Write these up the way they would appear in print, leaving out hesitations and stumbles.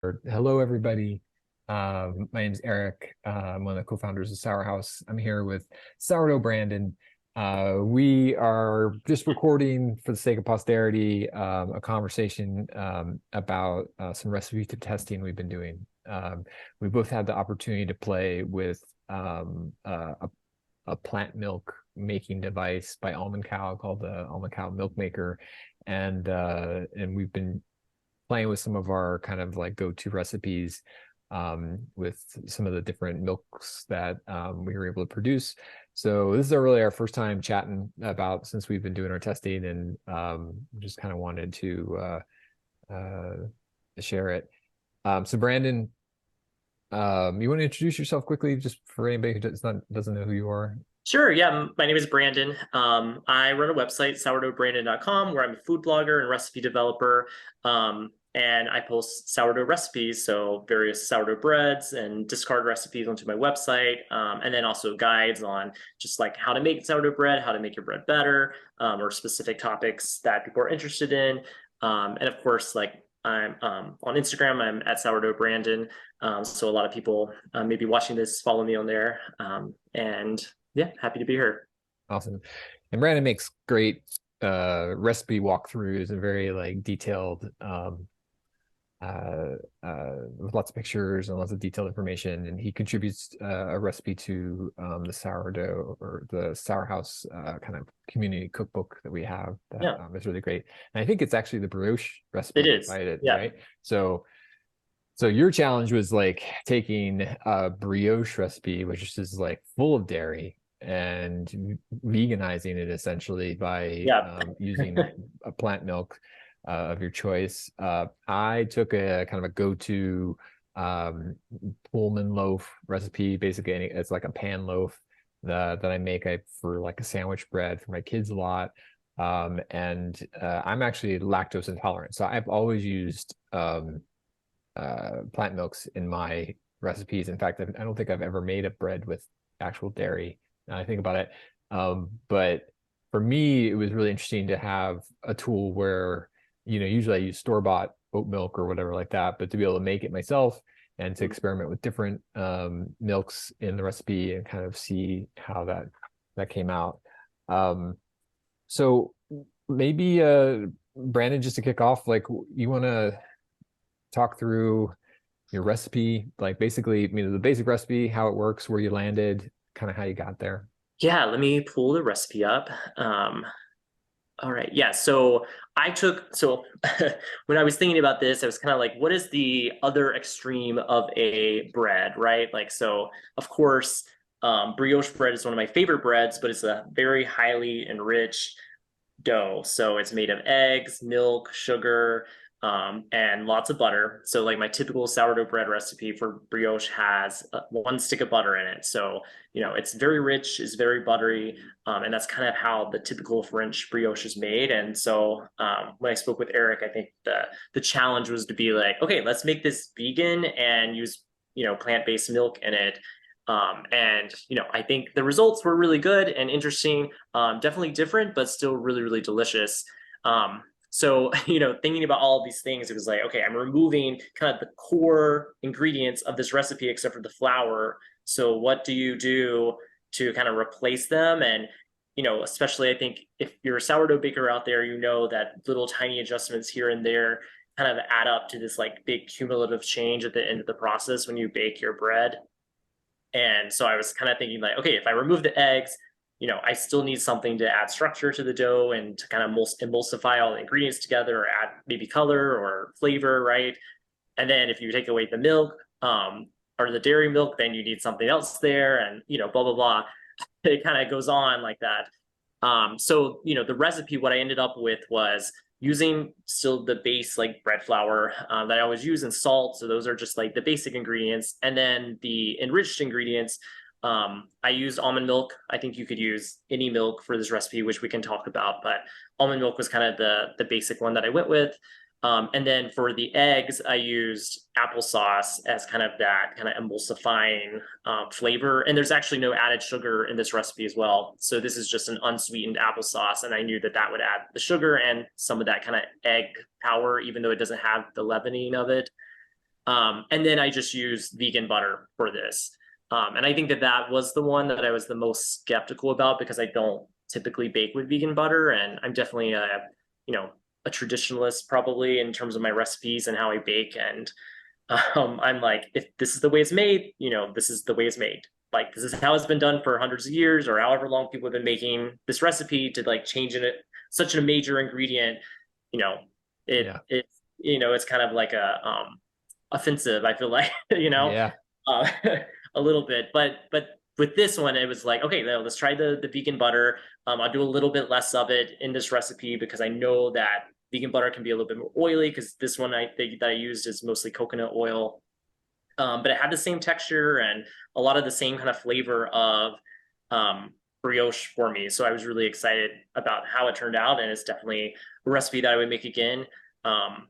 Hello, everybody. My name is Erik. I'm one of the co-founders of Sourhouse. I'm here with Sourdough Brandon. We are just recording for the sake of posterity a conversation about some recipe testing we've been doing. We both had the opportunity to play with a plant milk making device by Almond Cow called the Almond Cow Milk Maker, and we've been playing with some of our kind of like go-to recipes with some of the different milks that we were able to produce. So this is really our first time chatting about since we've been doing our testing, and just kind of wanted uh, to share it. So Brandon, you want to introduce yourself quickly, just for anybody who doesn't know who you are? Sure. Yeah. My name is Brandon. I run a website, sourdoughbrandon.com, where I'm a food blogger and recipe developer. And I post sourdough recipes, so various sourdough breads and discard recipes onto my website. And then also guides on just like how to make sourdough bread, how to make your bread better, or specific topics that people are interested in. And of course, like I'm on Instagram, I'm at sourdough Brandon. So a lot of people maybe watching this follow me on there. And yeah, happy to be here. Awesome. And Brandon makes great recipe walkthroughs and very like detailed with lots of pictures and lots of detailed information. And he contributes a recipe to the sourdough or the Sour House kind of community cookbook that we have that Yeah, is really great. And I think it's actually the brioche it recipe, is. right? Yeah. Right. So your challenge was like taking a brioche recipe, which is like full of dairy, and veganizing it essentially by Yeah. using a plant milk of your choice. I took a kind of a go-to Pullman loaf recipe. Basically, it's like a pan loaf that I make for like a sandwich bread for my kids a lot. And I'm actually lactose intolerant, so I've always used plant milks in my recipes. In fact, I don't think I've ever made a bread with actual dairy. Now I think about it. But for me, it was really interesting to have a tool where, usually I use store-bought oat milk or whatever like that, but to be able to make it myself and to experiment with different milks in the recipe and kind of see how that came out. Um, so maybe Brandon, just to kick off, like you want to talk through your recipe, like basically, the basic recipe, how it works, where you landed, kind of how you got there. Yeah, let me pull the recipe up. All right. Yeah. So when I was thinking about this, I was kind of like, what is the other extreme of a bread, right? Like, so of course, brioche bread is one of my favorite breads, but it's a very highly enriched dough. So it's made of eggs, milk, sugar, and lots of butter. So like my typical sourdough bread recipe for brioche has one stick of butter in it. So it's very rich, it's very buttery, and that's kind of how the typical French brioche is made. And so when I spoke with Erik, I think the challenge was to be like, okay, let's make this vegan and use plant-based milk in it. And I think the results were really good and interesting, definitely different, but still really, really delicious. So, thinking about all of these things, it was like, okay, I'm removing kind of the core ingredients of this recipe except for the flour. So, what do you do to kind of replace them? And, especially I think if you're a sourdough baker out there, you know that little tiny adjustments here and there kind of add up to this like big cumulative change at the end of the process when you bake your bread. And so I was kind of thinking like, okay, if I remove the eggs, I still need something to add structure to the dough and to kind of emulsify all the ingredients together or add maybe color or flavor, right? And then if you take away the milk or the dairy milk, then you need something else there and, blah, blah, blah. It kind of goes on like that. So, the recipe, what I ended up with was using still the base like bread flour that I always use and salt. So those are just like the basic ingredients. And then the enriched ingredients, I used almond milk. I think you could use any milk for this recipe, which we can talk about, but almond milk was kind of the basic one that I went with. And then for the eggs, I used applesauce as kind of that kind of emulsifying flavor. And there's actually no added sugar in this recipe as well. So this is just an unsweetened applesauce. And I knew that that would add the sugar and some of that kind of egg power, even though it doesn't have the leavening of it. And then I just use vegan butter for this. And I think that that was the one that I was the most skeptical about because I don't typically bake with vegan butter, and I'm definitely you know, a traditionalist probably in terms of my recipes and how I bake. And I'm like, if this is the way it's made, this is the way it's made. Like this is how it's been done for hundreds of years, or however long people have been making this recipe. To like change it such a major ingredient, you know, Yeah. it's kind of like a offensive. I feel like Yeah. uh, a little bit, but with this one, it was like, okay, let's try the vegan butter. I'll do a little bit less of it in this recipe because I know that vegan butter can be a little bit more oily because this one that I used is mostly coconut oil. But it had the same texture and a lot of the same kind of flavor of um, brioche for me. So I was really excited about how it turned out, and it's definitely a recipe that I would make again. Um,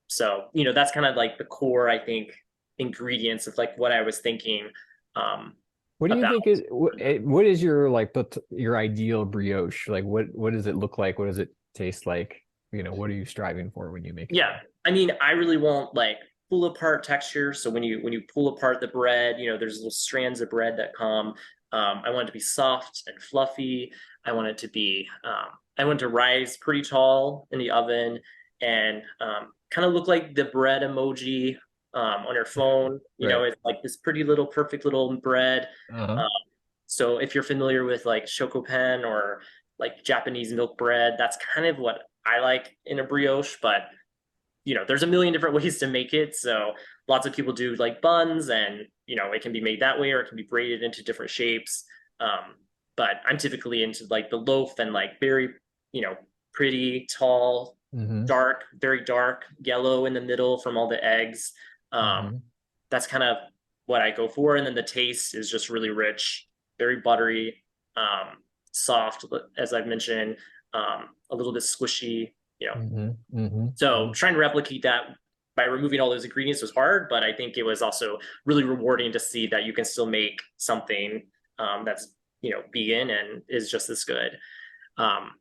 so that's kind of like the core, I think, ingredients of like what I was thinking um, What do you about. think is what is your like your ideal brioche? Like what does it look like? What does it taste like? What are you striving for when you make it? Yeah, I mean, I really want like pull apart texture. So when you pull apart the bread, there's little strands of bread that come. I want it to be soft and fluffy. I want it to be I want it to rise pretty tall in the oven and kind of look like the bread emoji on your phone. Right. It's like this pretty little perfect little bread. Uh-huh. Um, so if you're familiar with like shokopen or like Japanese milk bread, that's kind of what I like in a brioche, but there's a million different ways to make it. So lots of people do like buns, and it can be made that way or it can be braided into different shapes. But I'm typically into like the loaf and like very, you know, pretty tall, Mm-hmm. dark, very dark yellow in the middle from all the eggs. Um, Mm-hmm. that's kind of what I go for. And then the taste is just really rich, very buttery, soft, as I've mentioned, a little bit squishy, Mm-hmm. Mm-hmm. so Mm-hmm. trying to replicate that by removing all those ingredients was hard, but I think it was also really rewarding to see that you can still make something that's vegan and is just as good. Um,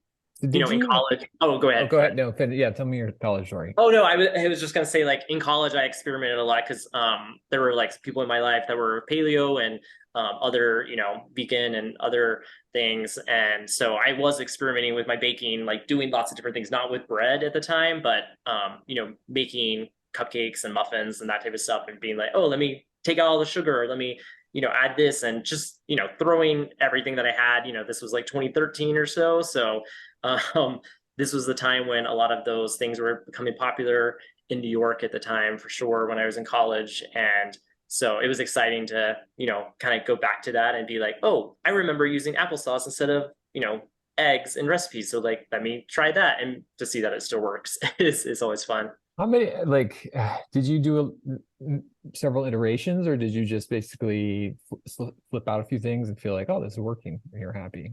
Did in you college. Oh, go Oh, ahead. go Go ahead. ahead. No, yeah, tell me your college story. Oh no, I was just gonna say like in college I experimented a lot because there were like people in my life that were paleo and other vegan and other things, and so I was experimenting with my baking, like doing lots of different things, not with bread at the time, but making cupcakes and muffins and that type of stuff, and being like, oh, let me take out all the sugar, let me add this, and just throwing everything that I had. This was like 2013 or so, so um, this was the time when a lot of those things were becoming popular in New York at the time, for sure, when I was in college. And so it was exciting to, kind of go back to that and be like, oh, I remember using applesauce instead of, eggs in recipes. So like, let me try that, and to see that it still works is always fun. How many, like, did you do several iterations or did you just basically flip out a few things and feel like, oh, this is working and you're happy?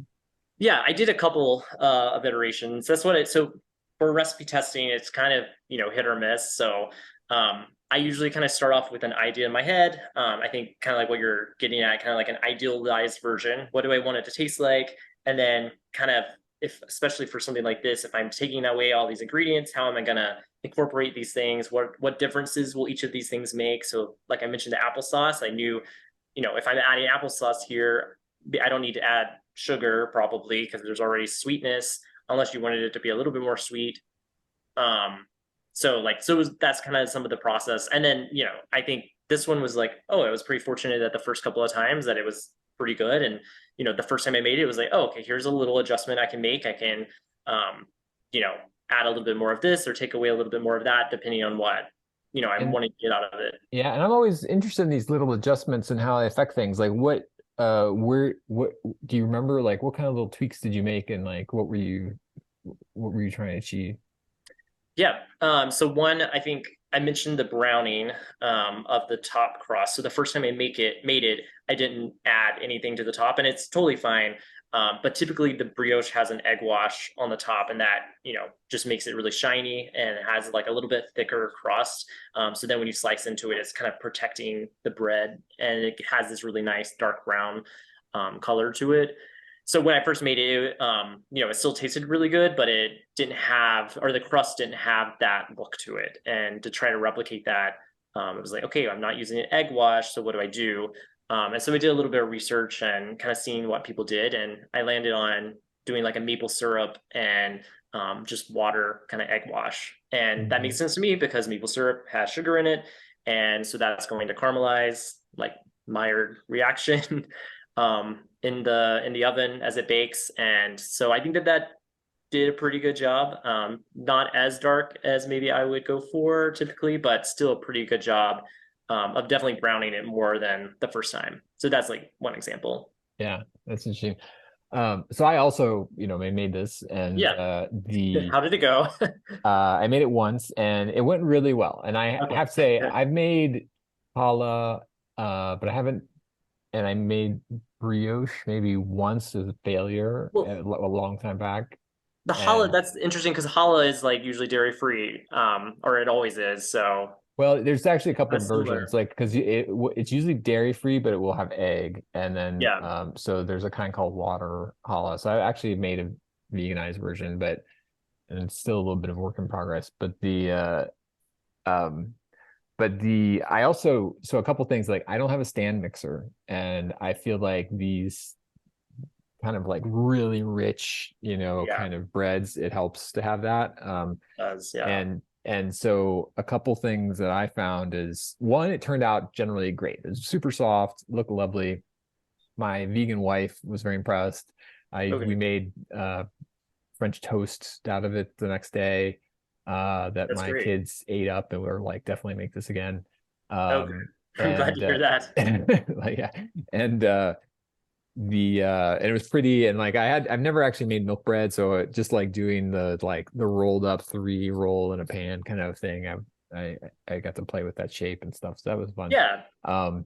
Yeah, I did a couple of iterations. That's what it, so for recipe testing, it's kind of, hit or miss. So I usually kind of start off with an idea in my head. I think kind of like what you're getting at, kind of like an idealized version. What do I want it to taste like? And then kind of, if especially for something like this, if I'm taking away all these ingredients, how am I gonna incorporate these things? What differences will each of these things make? So like I mentioned, the applesauce, I knew, if I'm adding applesauce here, I don't need to add sugar probably because there's already sweetness, unless you wanted it to be a little bit more sweet. Um, that's kind of some of the process. And then, I think this one was like, oh, I was pretty fortunate that the first couple of times that it was pretty good. And, the first time I made it, it was like, oh, okay, here's a little adjustment I can make. I can, um, you know, add a little bit more of this or take away a little bit more of that, depending on what, I'm And wanting to get out of it. yeah, and I'm always interested in these little adjustments and how they affect things. Like what do you remember? Like what kind of little tweaks did you make and like what were you trying to achieve? Yeah. So one, I think I mentioned the browning of the top crust. So the first time I made it, I didn't add anything to the top, and it's totally fine. But typically the brioche has an egg wash on the top, and that just makes it really shiny and it has like a little bit thicker crust. So then when you slice into it, it's kind of protecting the bread, and it has this really nice dark brown color to it. So when I first made it, it still tasted really good, but it didn't have, or the crust didn't have that look to it. And to try to replicate that, It was like, okay, I'm not using an egg wash, so what do I do? And so we did a little bit of research and kind of seeing what people did, and I landed on doing like a maple syrup and just water kind of egg wash. And that Mhm. makes sense to me because maple syrup has sugar in it. And so that's going to caramelize, like Maillard reaction in the oven as it bakes. And so I think that that did a pretty good job. Not as dark as maybe I would go for typically, but still a pretty good job of definitely browning it more than the first time. So that's like one example. Yeah, that's interesting. So I also, made this, and Yeah. How did it go? I made it once and it went really well. And I Okay. have to say, Good. I've made challah, but I haven't, and I made brioche maybe once as a failure Well, a long time back. the challah, And that's interesting because challah is like usually dairy free, or it always is. So well, there's actually a couple of that's versions, similar. like because it's usually dairy free, but it will have egg, and then Yeah. so there's a kind called water challah. So I actually made a veganized version, but and it's still a little bit of work in progress. Um, but the I also so a couple things, like I don't have a stand mixer, and I feel like these kind of like really rich, Yeah. kind of breads, it helps to have that. It does. Yeah. And so a couple things that I found is, one, it turned out generally great. It was super soft, looked lovely. My vegan wife was very impressed. We Okay. made French toast out of it the next day, that That's my great. kids ate up, and we were like, definitely make this again. Okay. Um, I'm glad and to hear that. like, yeah, and and it was pretty, and like I've never actually made milk bread, so just like doing the rolled up three roll in a pan kind of thing. I got to play with that shape and stuff, so that was fun. Yeah. Um,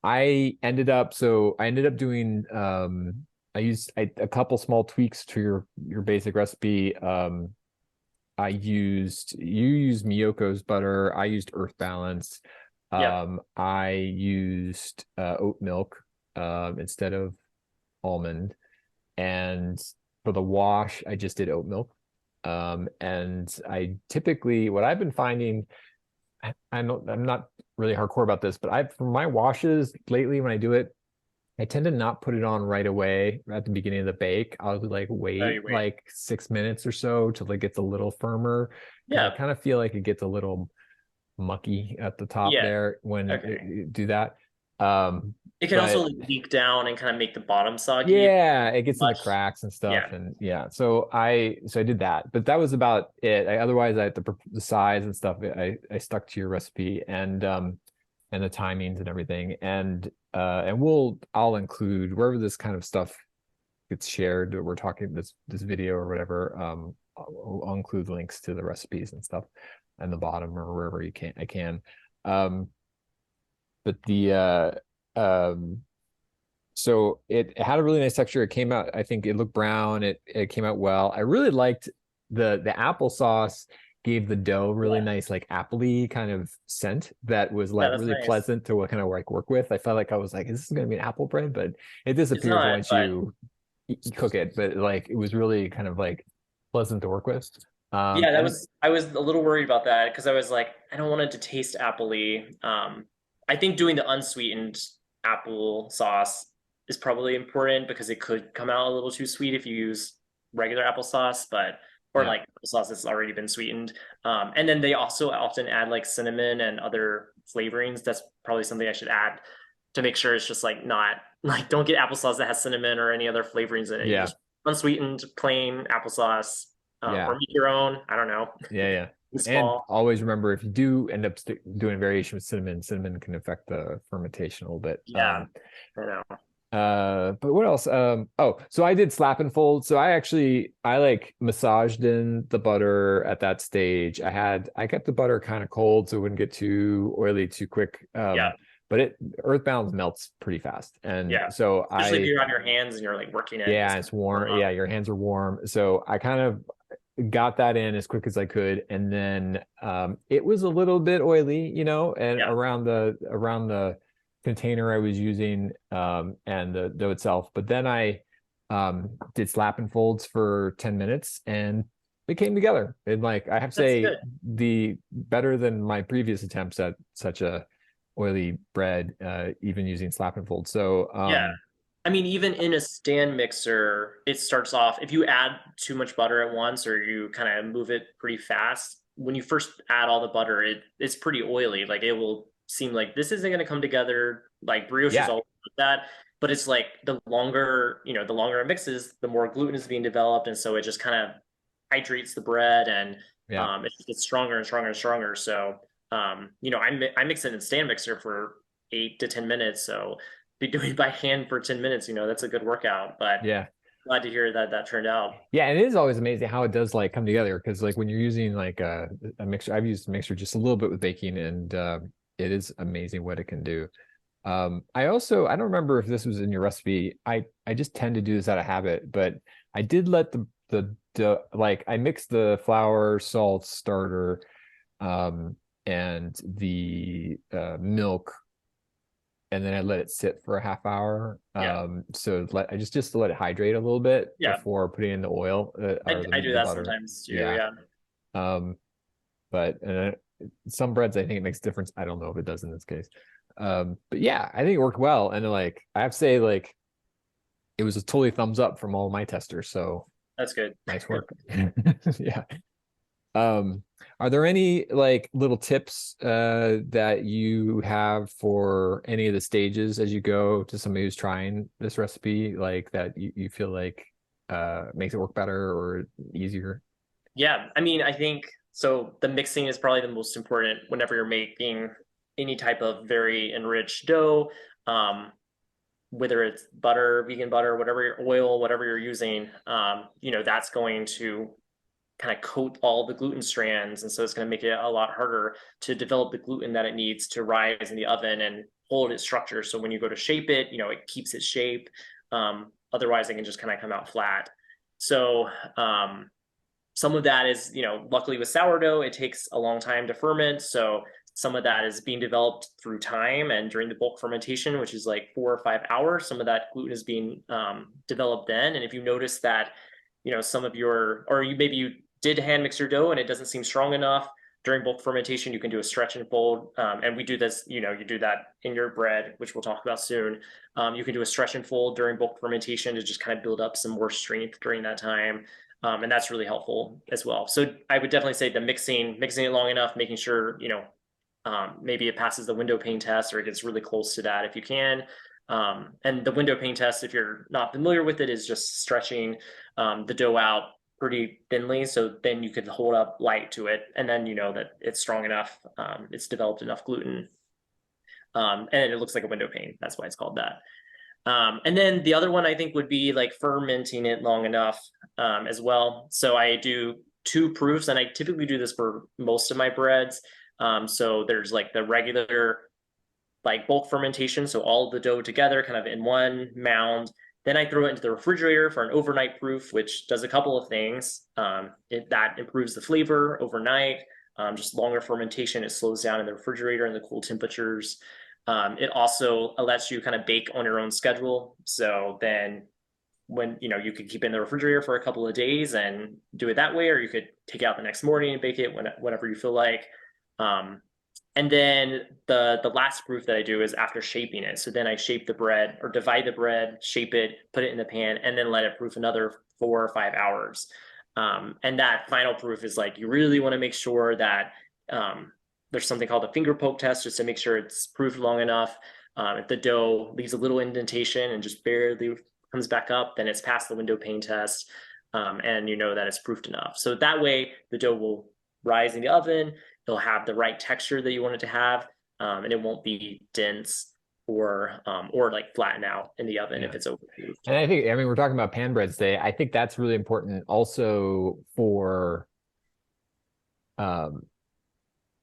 I ended up doing I used a couple small tweaks to your basic recipe. You used Miyoko's butter. I used Earth Balance. Yep. I used oat milk instead of almond. And for the wash, I just did oat milk. And I typically, what I've been finding, I'm not really hardcore about this, but for my washes lately, when I do it, I tend to not put it on right away at the beginning of the bake. I'll like Oh, wait you wait. like 6 minutes or so till it gets a little firmer, because I Yeah. kind of feel like it gets a little mucky at the top Yeah. there when Okay. you do that. Um, It can also but like leak down and kind of make the bottom soggy yeah, it gets into much. cracks and stuff, Yeah. and yeah. So I did that, but that was about it. Otherwise, I had the size and stuff. I stuck to your recipe, and the timings and everything, and I'll include wherever this kind of stuff gets shared, or we're talking this video or whatever. I'll include links to the recipes and stuff in the bottom or wherever I can. Um, but the so it had a really nice texture. It came out, I think it looked brown. It came out well. I really liked the applesauce gave the dough really Yeah. nice, like appley kind of scent that was Yeah, like that's really nice. pleasant to kind of like work with. I felt like I was like, is this gonna be an apple bread? But it It's disappears not, once but you cook it. But like it was really kind of like pleasant to work with. yeah, that And was I was a little worried about that because I was like, I don't want it to taste appley. I think doing the unsweetened apple sauce is probably important because it could come out a little too sweet if you use regular applesauce, but or yeah, like applesauce that's already been sweetened. And then they also often add like cinnamon and other flavorings. That's probably something I should add to make sure it's just like not like don't get applesauce that has cinnamon or any other flavorings in it. You yeah, just unsweetened plain applesauce, or yeah. make your own. I don't know. Yeah, yeah. And Small. always remember, if you do end up doing variation with cinnamon can affect the fermentation a little bit. Yeah, I know. But what else? Oh, so I did slap and fold. So I like massaged in the butter at that stage. I kept the butter kind of cold so it wouldn't get too oily too quick. Yeah, But Earth Balance melts pretty fast. And yeah. so Especially if you're on your hands and you're like working it, yeah, it's it's warm warm. up. Yeah, your hands are warm. So I kind of got that in as quick as I could, and then it was a little bit oily, and Yeah. around the container I was using, and the dough itself. But then I did slap and folds for 10 minutes, and it came together. And like I have to That's say, good. the better than my previous attempts at such a oily bread, even using slap and fold. So Yeah. I mean, even in a stand mixer, it starts off, if you add too much butter at once or you kind of move it pretty fast, when you first add all the butter, it's pretty oily. Like it will seem like this isn't going to come together. Like brioche is yeah, all like that. But it's like the longer, the longer it mixes, the more gluten is being developed. And so it just kind of hydrates the bread and yeah. it just gets stronger and stronger and stronger. So, I mix it in stand mixer for 8 to 10 minutes. So be doing by hand for 10 minutes, that's a good workout. But Yeah. glad to hear that that turned out. Yeah, and it is always amazing how it does like come together because like when you're using like a mixer, I've used a mixer just a little bit with baking, and it is amazing what it can do. I don't remember if this was in your recipe. I just tend to do this out of habit, but I did let the like I mixed the flour, salt, starter, and the milk, and then I let it sit for a half hour. Yeah. So just to let it hydrate a little bit Yeah. before putting in the oil, or I do the that butter. sometimes too. Yeah. Yeah. Um, but some breads, I think it makes a difference. I don't know if it does in this case. But yeah, I think it worked well. And like I have to say, like it was a totally thumbs up from all my testers. So That's good. nice work. Yeah. Um, are there any like little tips that you have for any of the stages as you go to somebody who's trying this recipe, like that you feel like makes it work better or easier? Yeah. I mean, I think so. The mixing is probably the most important whenever you're making any type of very enriched dough. Whether it's butter, vegan butter, whatever your oil, whatever you're using, that's going to kind of coat all the gluten strands. And so it's going to make it a lot harder to develop the gluten that it needs to rise in the oven and hold its structure. So when you go to shape it, it keeps its shape. Otherwise, it can just kind of come out flat. So some of that is, luckily with sourdough, it takes a long time to ferment. So some of that is being developed through time and during the bulk fermentation, which is like 4 or 5 hours. Some of that gluten is being developed then. And if you notice that, some of maybe you did hand mix your dough and it doesn't seem strong enough during bulk fermentation, you can do a stretch and fold. And we do this, you do that in your bread, which we'll talk about soon. You can do a stretch and fold during bulk fermentation to just kind of build up some more strength during that time. And that's really helpful as well. So I would definitely say the mixing it long enough, making sure, maybe it passes the window pane test or it gets really close to that if you can. And the window pane test, if you're not familiar with it, is just stretching the dough out pretty thinly. So then you could hold up light to it. And then you know that it's strong enough, it's developed enough gluten. And it looks like a window pane. That's why it's called that. And then the other one I think would be like fermenting it long enough as well. So I do 2 proofs, and I typically do this for most of my breads. So there's like the regular like bulk fermentation, so all the dough together kind of in one mound. Then I throw it into the refrigerator for an overnight proof, which does a couple of things. That improves the flavor overnight. Just longer fermentation, it slows down in the refrigerator and the cool temperatures. It also lets you kind of bake on your own schedule. So then when you could keep it in the refrigerator for a couple of days and do it that way, or you could take it out the next morning and bake it whenever you feel like. And then the last proof that I do is after shaping it. So then I shape the bread or divide the bread, shape it, put it in the pan, and then let it proof another 4 or 5 hours. And that final proof is like you really want to make sure that there's something called a finger poke test just to make sure it's proofed long enough. If the dough leaves a little indentation and just barely comes back up, then it's past the window pane test, and you know that it's proofed enough. So that way the dough will rise in the oven. It'll have the right texture that you want it to have, and it won't be dense or like flatten out in the oven Yeah. if it's overproofed. And I mean, we're talking about pan breads today. I think that's really important also for um,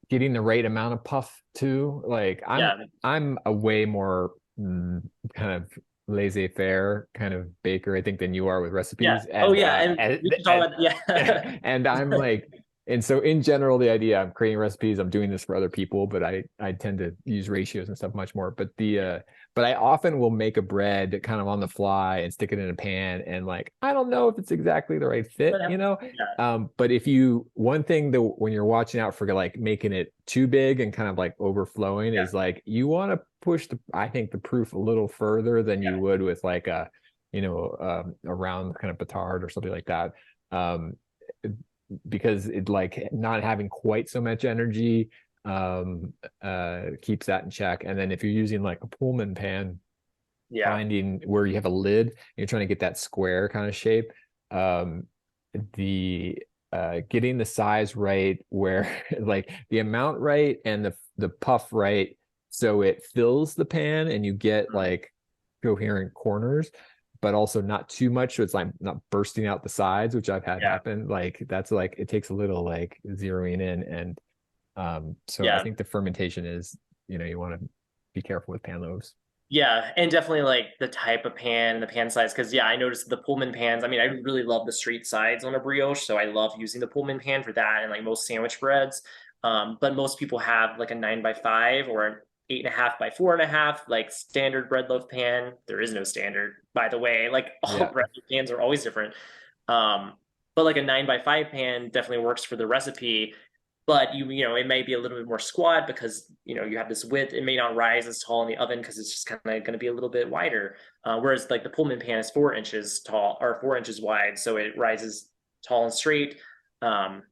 getting the right amount of puff too. Like Yeah, I'm a way more kind of laissez-faire kind of baker, I think, than you are with yeah. recipes. Oh yeah, and we can talk about yeah. And I'm like And so in general, the idea, I'm creating recipes, I'm doing this for other people, but I tend to use ratios and stuff much more. But I often will make a bread kind of on the fly and stick it in a pan, and like I don't know if it's exactly the right fit, you know. Yeah, But if you one thing that when you're watching out for like making it too big and kind of like overflowing yeah, is like you want to push I think the proof a little further than yeah, you would with like a round kind of petard or something like that. Um, because it like not having quite so much energy keeps that in check. And then if you're using like a Pullman pan, yeah, finding where you have a lid, you're trying to get that square kind of shape. Um, the Getting the size right where like the amount right and the puff right so it fills the pan and you get mm, like coherent corners, but also not too much so it's like not bursting out the sides, which I've had yeah, happen. Like that's like it takes a little like zeroing in. And so I yeah. think the fermentation is, you want to be careful with pan loaves. Yeah, and definitely like the type of pan and the pan size. Because yeah, I noticed the Pullman pans. I mean, I really love the straight sides on a brioche, so I love using the Pullman pan for that and like most sandwich breads. But most people have like a 9x5 or an 8.5x4.5, like standard bread loaf pan. There is no standard, by the way. Like all Yeah. bread loaf pans are always different. Um, but like a 9x5 pan definitely works for the recipe, but it may be a little bit more squat because you have this width. It may not rise as tall in the oven because it's just kind of going to be a little bit wider. Whereas like the Pullman pan is 4 inches tall or 4 inches wide, so it rises tall and straight. um,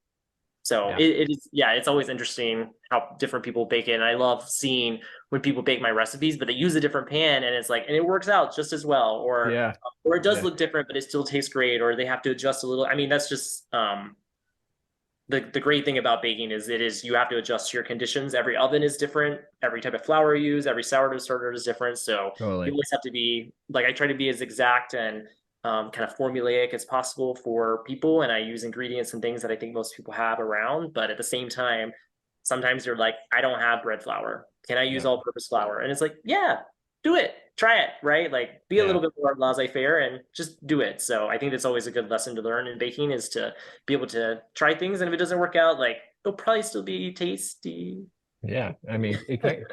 so Yeah. it is, yeah, it's always interesting how different people bake it. And I love seeing when people bake my recipes, but they use a different pan and it's like, and it works out just as well, Yeah. or it does Yeah. look different, but it still tastes great, or they have to adjust a little. I mean, that's just the great thing about baking is you have to adjust to your conditions. Every oven is different. Every type of flour you use, every sourdough starter is different. So you Totally. always have to be like, I try to be as exact and kind of formulaic as possible for people. And I use ingredients and things that I think most people have around. But at the same time, sometimes you're like, I don't have bread flour. Can I use Yeah. all purpose flour? And it's like, yeah, do it. Try it, right? Like be a Yeah. little bit more laissez-faire and just do it. So I think that's always a good lesson to learn in baking is to be able to try things. And if it doesn't work out, like it'll probably still be tasty. Yeah. I mean, it can't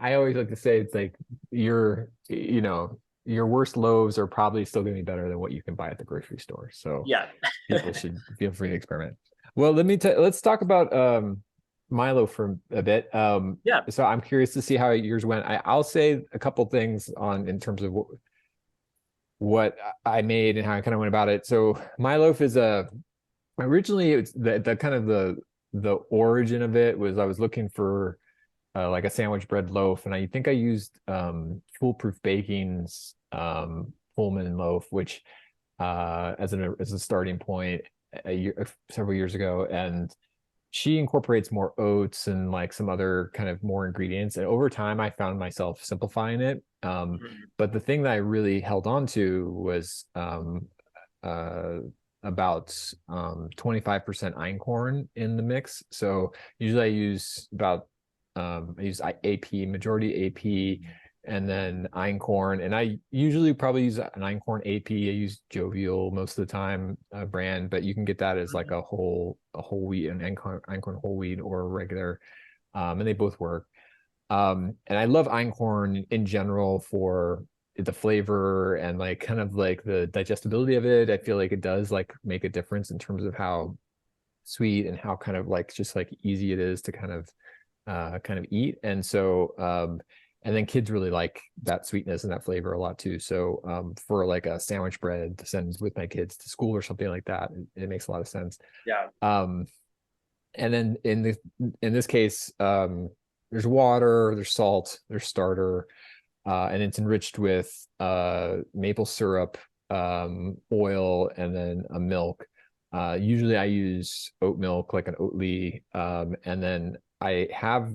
I always like to say it's like your worst loaves are probably still going to be better than what you can buy at the grocery store. So Yeah. people should feel free to experiment. Well, let's talk about Milo for a bit. Yeah. So I'm curious to see how yours went. I'll say a couple things on in terms of what I made and how I kind of went about it. So my loaf is originally it's the kind of the origin of it was I was looking for like a sandwich bread loaf, and I think I used Foolproof Baking's Pullman loaf, which as a starting point several years ago, and she incorporates more oats and like some other kind of more ingredients. And over time, I found myself simplifying it. Mhm. But the thing that I really held on to was uh, about 25% einkorn in the mix. So usually I use AP, majority AP, and then einkorn. And I usually probably use an einkorn AP. I use Jovial most of the time brand, but you can get that as like a whole wheat, an einkorn whole wheat or regular, and they both work. And I love einkorn in general for the flavor and like kind of like the digestibility of it. I feel like it does like make a difference in terms of how sweet and how kind of like just like easy it is to kind of eat. And so and then kids really like that sweetness and that flavor a lot too. So for like a sandwich bread to send with my kids to school or something like that, it makes a lot of sense. Yeah. Um, and then in this case, there's water, there's salt, there's starter, and it's enriched with maple syrup, oil, and then a milk. Usually I use oat milk, like an Oatly, and then I have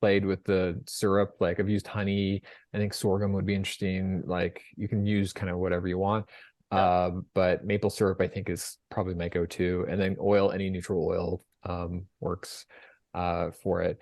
played with the syrup. Like I've used honey. I think sorghum would be interesting. Like you can use kind of whatever you want. Yeah. But maple syrup, I think, is probably my go-to. And then oil, any neutral oil works for it.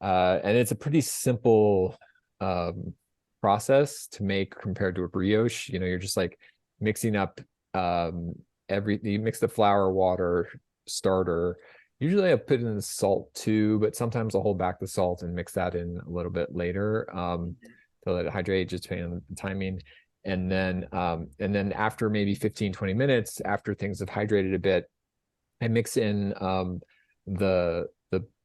And it's a pretty simple um, process to make compared to a brioche. You're just like mixing up you mix the flour, water, starter. Usually I put in salt too, but sometimes I'll hold back the salt and mix that in a little bit later to let it hydrate, just depending on the timing. And then after maybe 15, 20 minutes, after things have hydrated a bit, I mix in the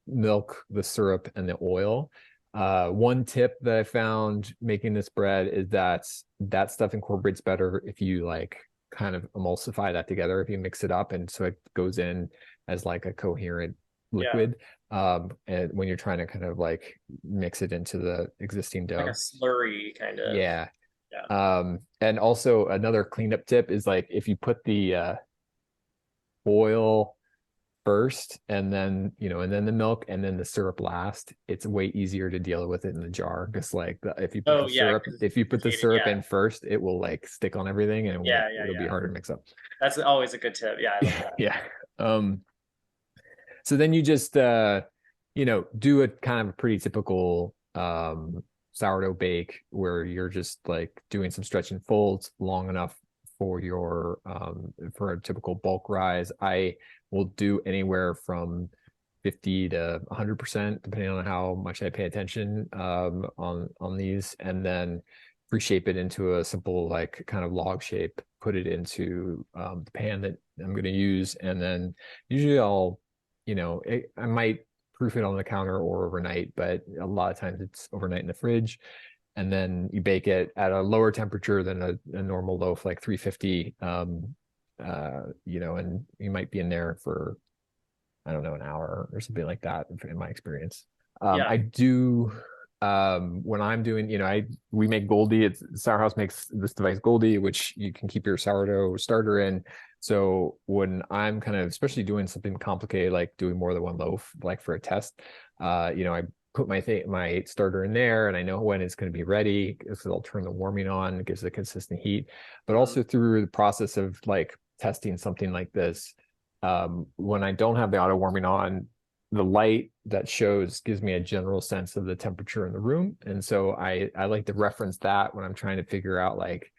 milk, the syrup, and the oil. One tip that I found making this bread is that that stuff incorporates better if you like kind of emulsify that together, if you mix it up, and so it goes in as like a coherent liquid. And when you're trying to kind of like mix it into the existing dough, like a slurry kind of. yeah. Yeah. And also another cleanup tip is like if you put the oil first and then and then the milk and then the syrup last, it's way easier to deal with it in the jar, because like if you put Oh the yeah, syrup, if you put the syrup in first, it will like stick on everything and it'll be harder to mix up. That's always a good tip. Yeah, I love that. Yeah. So then you just do a kind of pretty typical sourdough bake where you're just like doing some stretch and folds long enough for your for a typical bulk rise. I will do anywhere from 50 to 100% depending on how much I pay attention on these, and then reshape it into a simple like kind of log shape, put it into the pan that I'm going to use, and then usually I'll I might proof it on the counter or overnight, but a lot of times it's overnight in the fridge. And then you bake it at a lower temperature than a normal loaf, like 350. And you might be in there for, I don't know, an hour or something like that in my experience. I do when I'm doing, we make Goldie. Sourhouse makes this device Goldie, which you can keep your sourdough starter in. So when I'm kind of, especially doing something complicated, like doing more than one loaf, like for a test, I put my starter in there, and I know when it's going to be ready because I'll turn the warming on. It gives it a consistent heat. But also through the process of like testing something like this, when I don't have the auto warming on, the light that shows gives me a general sense of the temperature in the room. And so I like to reference that when I'm trying to figure out like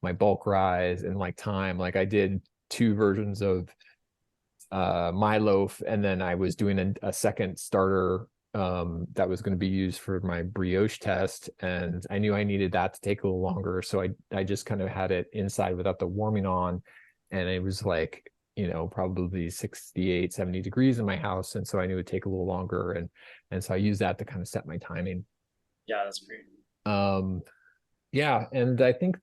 my bulk rise and like time. Like I did 2 versions of my loaf, and then I was doing a second starter that was going to be used for my brioche test, and I knew I needed that to take a little longer, so I just kind of had it inside without the warming on, and it was like probably 68, 70 degrees in my house, and so I knew it would take a little longer, and so I used that to kind of set my timing. Yeah, that's great. Yeah, and I think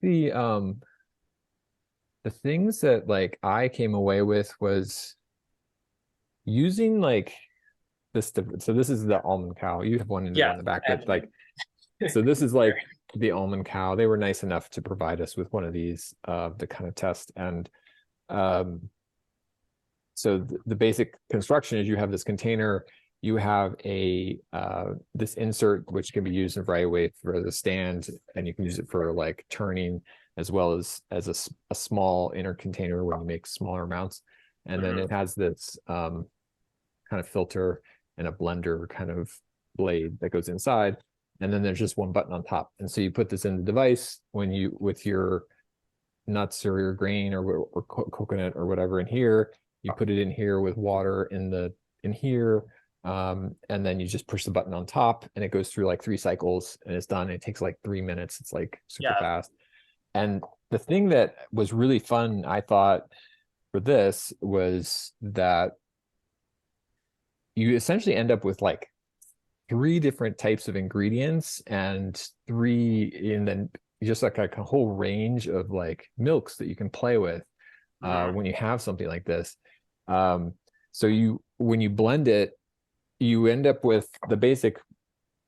the things that like I came away with was using like this. So this is the Almond Cow. You have one in the back, but like, so this is like the Almond Cow. They were nice enough to provide us with one of these to kind of test. And so the basic construction is you have this container, you have this insert which can be used in a variety of ways for the stand, and you can use it for like turning, as well as a small inner container where you make smaller amounts. And then it has this kind of filter and a blender kind of blade that goes inside. And then there's just one button on top. And so you put this in the device with your nuts or your grain or coconut or whatever in here. You put it in here with water in here. And then you just push the button on top, and it goes through like 3 cycles, and it's done. It takes like 3 minutes. It's like super fast. And the thing that was really fun, I thought, for this was that you essentially end up with like 3 different types of ingredients and then just like a whole range of like milks that you can play with when you have something like this. So when you blend it, you end up with the basic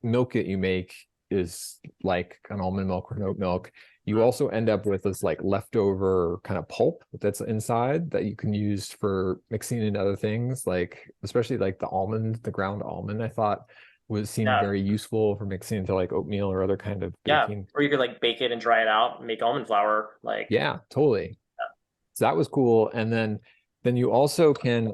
milk that you make is like an almond milk or oat milk. You also end up with this like leftover kind of pulp that's inside that you can use for mixing in other things, like especially like the ground almond, I thought seemed very useful for mixing into like oatmeal or other kind of baking. Or you could like bake it and dry it out and make almond flour. Like totally. So that was cool. And then you also can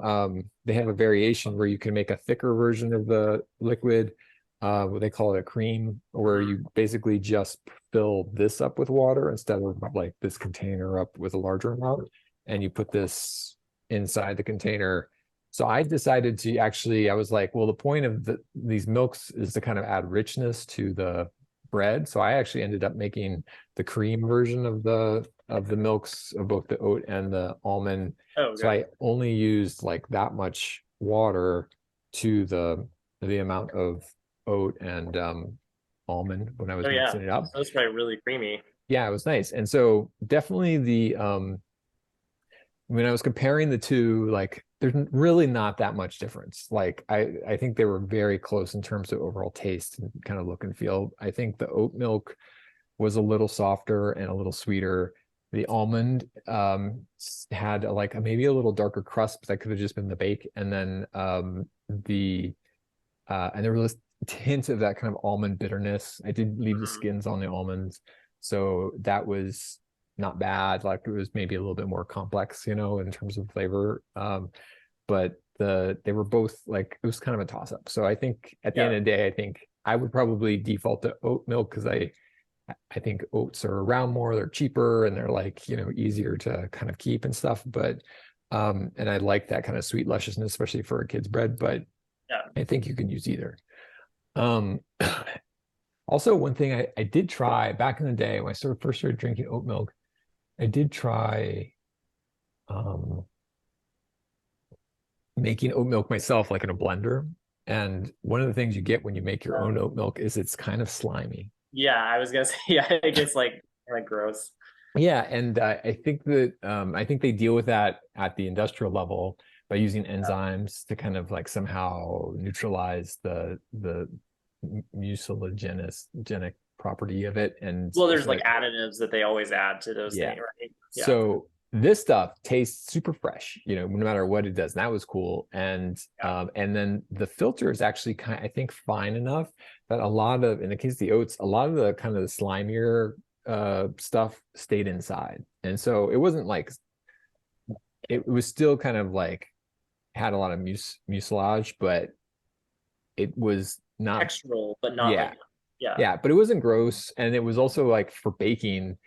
they have a variation where you can make a thicker version of the liquid, what they call it a cream, where you basically just fill this up with water instead of like this container up with a larger amount, and you put this inside the container, So I decided to actually, I was like, well, the point of these milks is to kind of add richness to the bread. So I actually ended up making the cream version of the milks of both the oat and the almond. Oh, So okay. I only used like that much water to the amount of oat and almond when I Oh was yeah. mixing it up. So it's probably really creamy. Yeah, it was nice. And so definitely the when I was comparing the two, like there's really not that much difference. Like I think they were very close in terms of overall taste and kind of look and feel. I think the oat milk was a little softer and a little sweeter. The almond had like maybe a little darker crust, but that could have just been the bake. And then and there was a hint of that kind of almond bitterness. I did leave the Mhm. skins on the almonds, so that was not bad. Like it was maybe a little bit more complex, in terms of flavor. But they were both like it was kind of a toss up. So I think at the end Yeah. of the day, I think I would probably default to oat milk because I think oats are around more, they're cheaper and they're like, easier to kind of keep and stuff. But and I like that kind of sweet lusciousness, especially for a kid's bread, but Yeah. I think you can use either. Um, Also, one thing I did try back in the day when I first started drinking oat milk, I did try um, making oat milk myself, like in a blender. And one of the things you get when you make your own oat milk is it's kind of slimy. Yeah, I was gonna say, yeah, it gets like gross. Yeah, and I think they deal with that at the industrial level by using enzymes to kind of like somehow neutralize the mucilagenic property of it, and Well, there's so like additives that they always add to those yeah. things, right? Yeah. So this stuff tastes super fresh, no matter what it does. And that was cool. Yeah. And then the filter is actually I think fine enough that in the case of the oats, a lot of the kind of the slimier stuff stayed inside. And so it wasn't like it was still kind of like had a lot of mucilage, but it was not, Textural, but not yeah, like, yeah. yeah, but it wasn't gross. And it was also like for baking,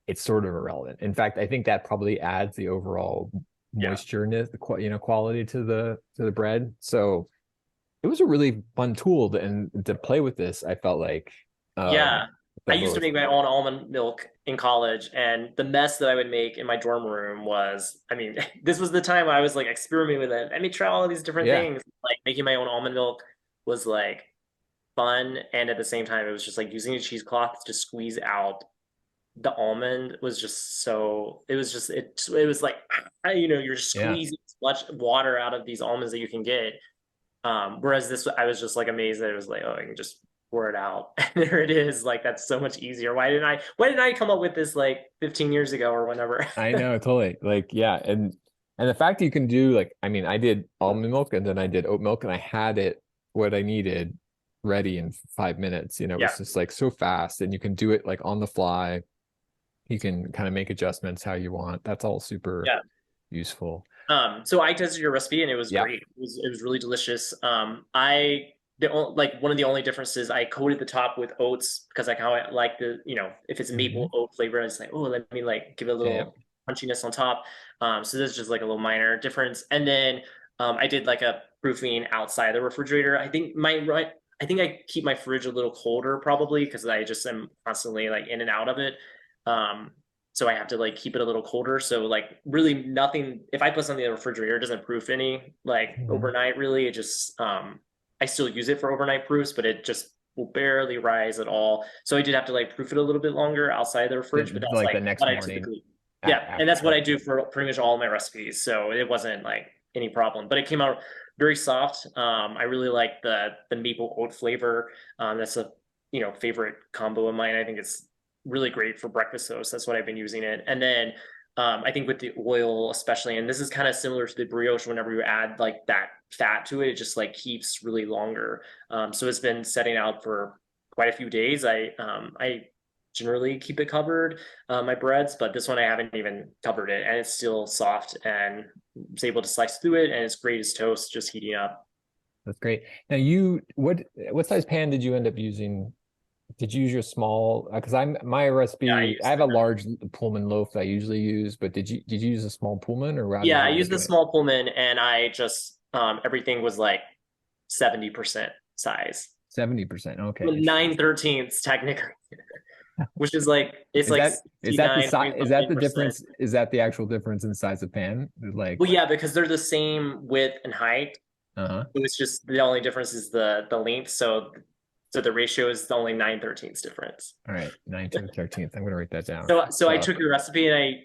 it's sort of irrelevant. In fact, I think that probably adds the overall Yeah. moistureness, quality to the bread. So it was a really fun tool to play with this. I felt like Yeah. I felt used to really make my own almond milk in college, and the mess that I would make in my dorm room was, I mean, this was the time I was like experimenting with it. I mean, try all of these different yeah, things. Like making my own almond milk was like fun, and at the same time, it was just like using a cheesecloth to squeeze out the almond was just so it was just it was like you're yeah. squeezing as much water out of these almonds that you can get. Whereas this, I was just like amazed that it was like, oh, I can just pour it out. And there it is. Like, that's so much easier. Why didn't I come up with this like 15 years ago or whenever? I know, totally. Like, yeah, and the fact that you can do like, I mean, I did almond milk and then I did oat milk and I had it what I needed ready in 5 minutes. It Yeah. was just like so fast and you can do it like on the fly. You can kind of make adjustments how you want. That's all super Yeah. useful. So I tested your recipe and it was Yeah. great. It was really delicious. Like one of the only differences, I coated the top with oats because I kind of like if it's maple Hmm. oat flavor, it's like, oh, let me like give it a Yeah. little crunchiness on top. So this is just like a little minor difference. And then I did like a proofing outside the refrigerator. I think I keep my fridge a little colder probably because I just am constantly like in and out of it. Um, so I have to like keep it a little colder. So like really nothing. If I put something in the refrigerator, it doesn't proof any like Hmm. overnight. Really, it just I still use it for overnight proofs, but it just will barely rise at all. So I did have to like proof it a little bit longer outside the fridge. But that's Like like the next what I morning typically, yeah, and that's what after. I do for pretty much all my recipes. So it wasn't like any problem. But it came out very soft. I really like the maple oat flavor. That's a favorite combo of mine. I think it's really great for breakfast toast. That's what I've been using it. And then I think with the oil, especially, and this is kind of similar to the brioche, whenever you add like that fat to it, it just like keeps really longer. So it's been setting out for quite a few days. I generally keep it covered, my breads, but this one I haven't even covered it, and it's still soft and it's able to slice through it, and it's great as toast, just heating up. That's great. Now what size pan did you end up using? Did you use your small? Because I'm my Yeah, I recipe. I use have a large Pullman loaf that I usually use, but did you use a small Pullman or how did yeah, I you end use up the doing it? small Pullman, and I just everything was like 70% size. 70%. Okay, Well, interesting. 9/13 technically, which is like it's Is like that the 69 size? point Is that something the percent. difference? Is that the actual difference in size of pan? Like, Well, yeah, because they're the same width and height. uh-huh. It was just the only difference is the length. So the ratio is only 9/13 difference. All right, 9 to the 13th. I'm gonna write that down. So I took your recipe and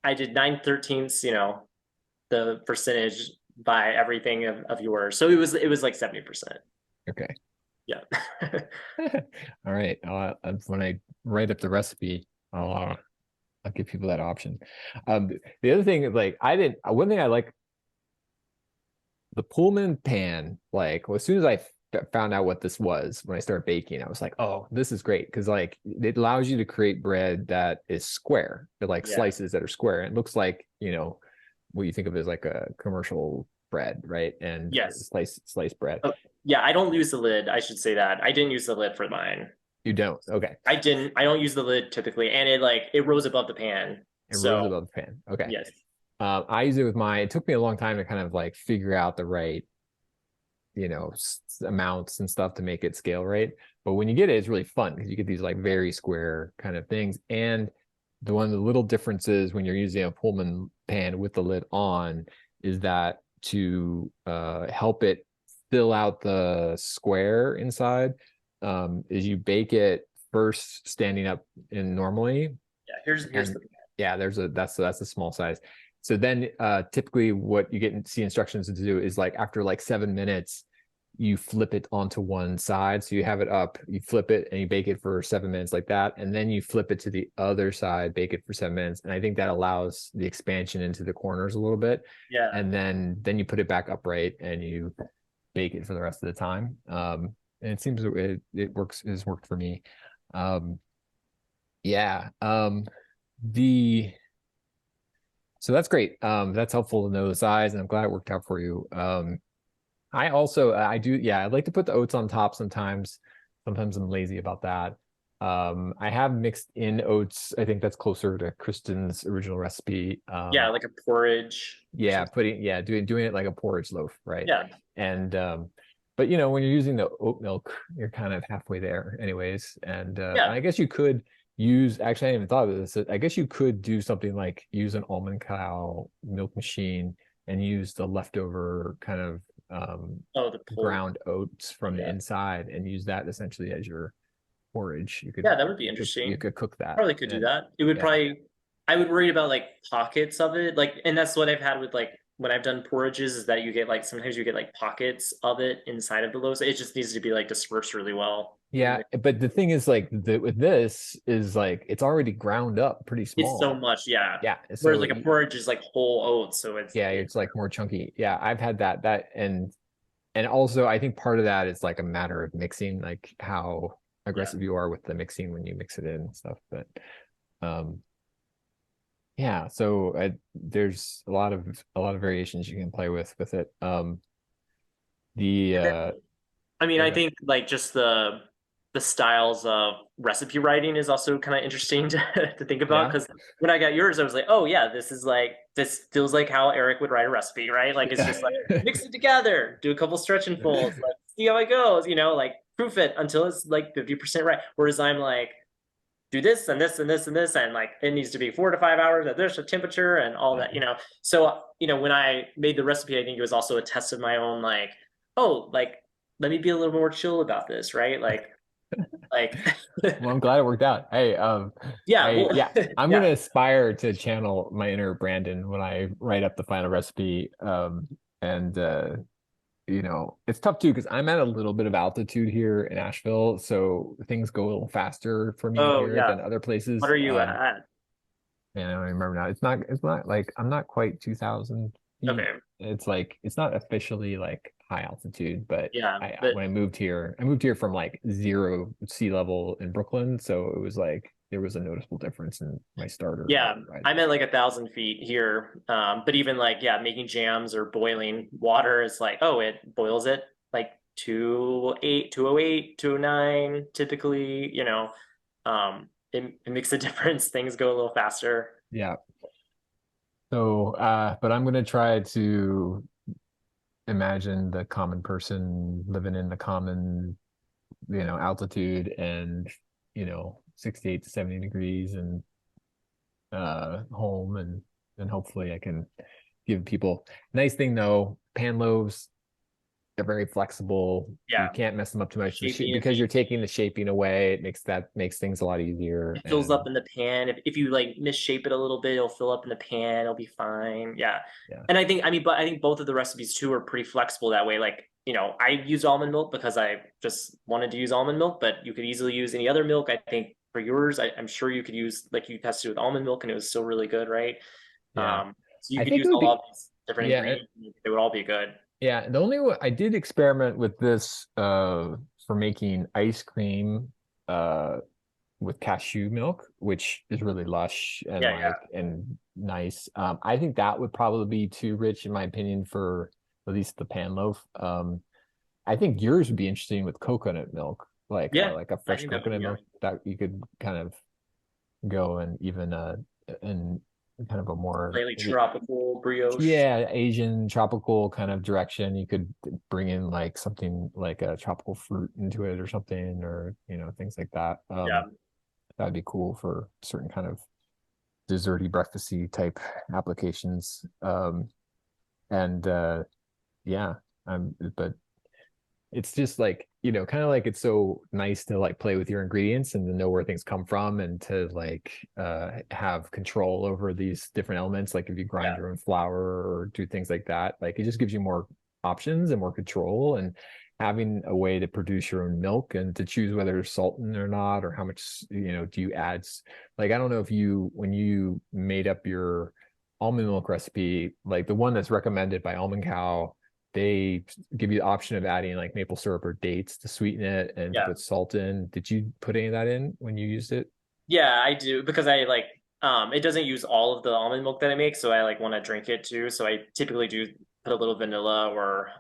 I did 9/13, the percentage by everything of yours. So it was like 70%. Okay. Yeah. All right. When I write up the recipe, I'll give people that option. The other thing, like one thing I like the Pullman pan, like well, as soon as I found out what this was when I started baking, I was like, oh, this is great because like it allows you to create bread that is square, like Yeah. slices that are square. And it looks like, what you think of as like a commercial bread, right? And Yes. slice bread. Oh, yeah, I don't use the lid. I should say that. I didn't use the lid for mine. You don't. Okay. I don't use the lid typically, and it rose above the pan. It rose So above the pan. Okay. yes. I use it with mine. It took me a long time to kind of like figure out the right, amounts and stuff to make it scale right. But when you get it, it's really fun because you get these like very square kind of things. And one of the little differences when you're using a Pullman pan with the lid on is that to help it fill out the square inside, is you bake it first standing up in normally. Yeah, here's And the yeah, that's a small size. So then typically what you get see instructions to do is like after like 7 minutes, you flip it onto one side. So you have it up, you flip it and you bake it for 7 minutes like that. And then you flip it to the other side, bake it for 7 minutes. And I think that allows the expansion into the corners a little bit. yeah. And then you put it back upright and you bake it for the rest of the time. And it seems it has worked for me. Yeah. The So that's great. That's helpful to know the size, and I'm glad it worked out for you. I also I do yeah, I like to put the oats on top sometimes. Sometimes I'm lazy about that. I have mixed in oats. I think that's closer to Kristen's original recipe. Yeah, like a porridge. Yeah, doing it like a porridge loaf, right? Yeah. And but when you're using the oat milk, you're kind of halfway there anyways. And Yeah. I guess you could use actually I hadn't even thought of this. I guess you could do something like use an almond cow milk machine and use the leftover kind of Oh, the pull. ground oats from the Yeah. inside and use that essentially as your porridge. Yeah, that would be You interesting. could cook that. Probably could do And that. It would yeah. probably I would worry about like pockets of it. Like, and that's what I've had with like when I've done porridges is that you get like sometimes you get like pockets of it inside of the loaves. It just needs to be like dispersed really well. Yeah, but the thing is like with this is like it's already ground up pretty It's so small. much, yeah. Yeah, Whereas so like a porridge is like whole oats, so yeah, it's like more chunky. Yeah, I've had that and also I think part of that is like a matter of mixing, like how yeah. aggressive you are with the mixing when you mix it in and stuff. But um yeah, so there's a lot of variations you can play with it. The I mean, Go I ahead. think like just the styles of recipe writing is also kind of interesting to think about Yeah. because when I got yours, I was like, oh yeah, this feels like how Erik would write a recipe, right? Like it's just like mix it together, do a couple stretch and folds, like see how it goes, like proof it until it's like 50% right. Whereas I'm like, do this and this and this and this, and like it needs to be 4 to 5 hours at this temperature and all that. So when I made the recipe, I think it was also a test of my own like, oh, like let me be a little more chill about this, right? Like Well, I'm glad it worked out. Hey, yeah, well, yeah, I'm gonna yeah. aspire to channel my inner Brandon when I write up the final recipe. And it's tough too because I'm at a little bit of altitude here in Asheville, so things go a little faster for me Oh here yeah. than other What places. are you at? And I don't even remember now. It's not like I'm not quite 2,000 feet. Okay. It's like it's not officially like high altitude, but Yeah, I but when I moved here from like zero sea level in Brooklyn, so it was like there was a noticeable difference in my starter yeah, rise. I'm at like 1,000 feet here. But even like yeah, making jams or boiling water is like, oh, it boils it like 208, 208, 209 typically. It makes a difference. Things go a little faster. Yeah. So, but I'm gonna try to imagine the common person living in the common, altitude and, 68 to 70 degrees and home and hopefully I can give people nice thing though, pan loaves, they're very flexible. You Yeah, can't mess them up too much shaping and because you're baking. taking the shaping away. It makes things a lot easier. It fills up And in the pan. If you like misshape it a little bit, it'll fill up in the pan. It'll be fine. Yeah. yeah, And but I think both of the recipes too are pretty flexible that way. Like, I use almond milk because I just wanted to use almond milk, but you could easily use any other milk. I think for yours, I'm sure you could use, like you tested with almond milk and it was still really good, right? yeah. So you I could think use it would all of be these different yeah, ingredients. And they would all be good. yeah. The only one I did experiment with this for making ice cream uh with cashew milk, which is really lush and Yeah, yeah. and nice. I think that would probably be too rich in my opinion for at least the pan loaf. I think yours would be interesting with coconut milk, Yeah, like a I fresh think that would be coconut milk yummy. that you could kind of go and even in kind of a more Slightly tropical brioche. yeah, Asian tropical kind of direction. You could bring in like something like a tropical fruit into it or something, or things like that. Yeah. That'd be cool for certain kind of desserty breakfasty type applications. And yeah, but it's just like, kind of like it's so nice to like play with your ingredients and to know where things come from and to like have control over these different elements. Like if you grind Yeah. your own flour or do things like that, like it just gives you more options and more control and having a way to produce your own milk and to choose whether it's salted or not or how much, do you add. Like I don't know if when you made up your almond milk recipe, like the one that's recommended by Almond Cow, they give you the option of adding like maple syrup or dates to sweeten it and to Yeah. put salt in. Did you put any of that in when you used it? Yeah, I do because I like it doesn't use all of the almond milk that I make, so I like want to drink it too. So I typically do put a little vanilla or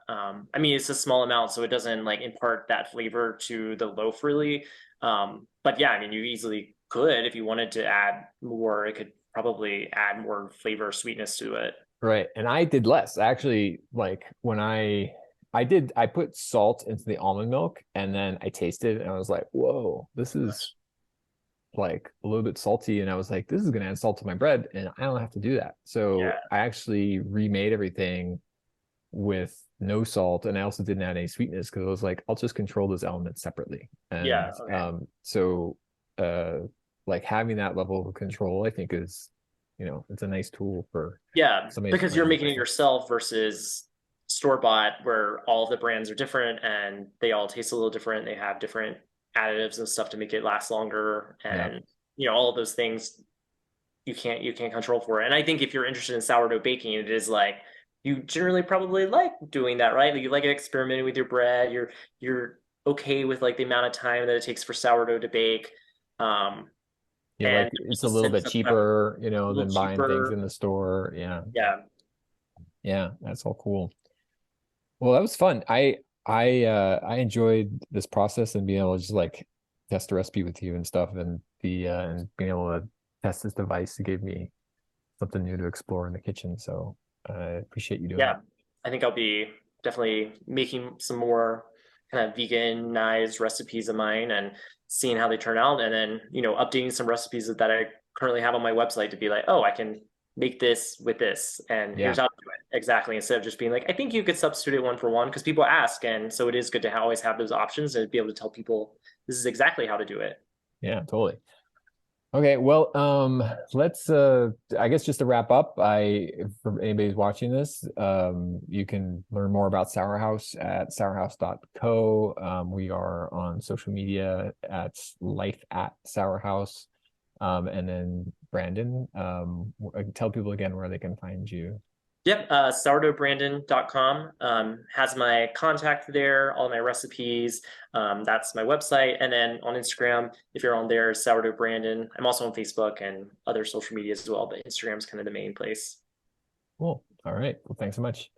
it's a small amount so it doesn't like impart that flavor to the loaf really. But yeah, you easily could if you wanted to add more, it could probably add more flavor sweetness to it. Right. And I did less. Actually, like when I put salt into the almond milk and then I tasted and I was like, whoa, this is like a little bit salty. And I was like, this is gonna add salt to my bread and I don't have to do that. Yeah. So I actually remade everything with no salt and I also didn't add any sweetness because I was like, I'll just control those elements separately. And Yeah, okay. so uh like having that level of control, I think is, it's a nice tool for Yeah, somebody that's because you're playing with making this it stuff. yourself versus store bought, where all of the brands are different and they all taste a little different. They have different additives and stuff to make it last longer, Yeah. and all of those things you can't control for it. And I think if you're interested in sourdough baking, it is like you generally probably like doing that, right? Like you like experimenting with your bread. You're okay with like the amount of time that it takes for sourdough to bake. Um, Yeah, and like it's just a a little sense bit of prep, a cheaper, little than buying things cheaper. in the store. Yeah. Yeah. Yeah, that's all cool. Well, that was fun. I enjoyed this process and being able to just like test the recipe with you and stuff and the and being able to test this device to give me something new to explore in the kitchen. So I appreciate you doing Yeah, that. I think I'll be definitely making some more kind of veganized recipes of mine and seeing how they turn out, and then updating some recipes that I currently have on my website to be like, oh, I can make this with this, and here's Yeah. how to do it exactly. Instead of just being like, I think you could substitute it one for one because people ask, and so it is good to always have those options and be able to tell people this is exactly how to do it. Yeah, totally. Okay, well, let's I guess just to wrap up, for anybody who's watching this, you can learn more about Sourhouse at sourhouse.co. We are on social media at life at Sourhouse. And then Brandon, tell people again where they can find you. Yep, sourdoughbrandon.com has my contact there, all my recipes. That's my website. And then on Instagram, if you're on there, Sourdough Brandon. I'm also on Facebook and other social media as well, but Instagram's kind of the main place. Cool. All right. Well, thanks so much.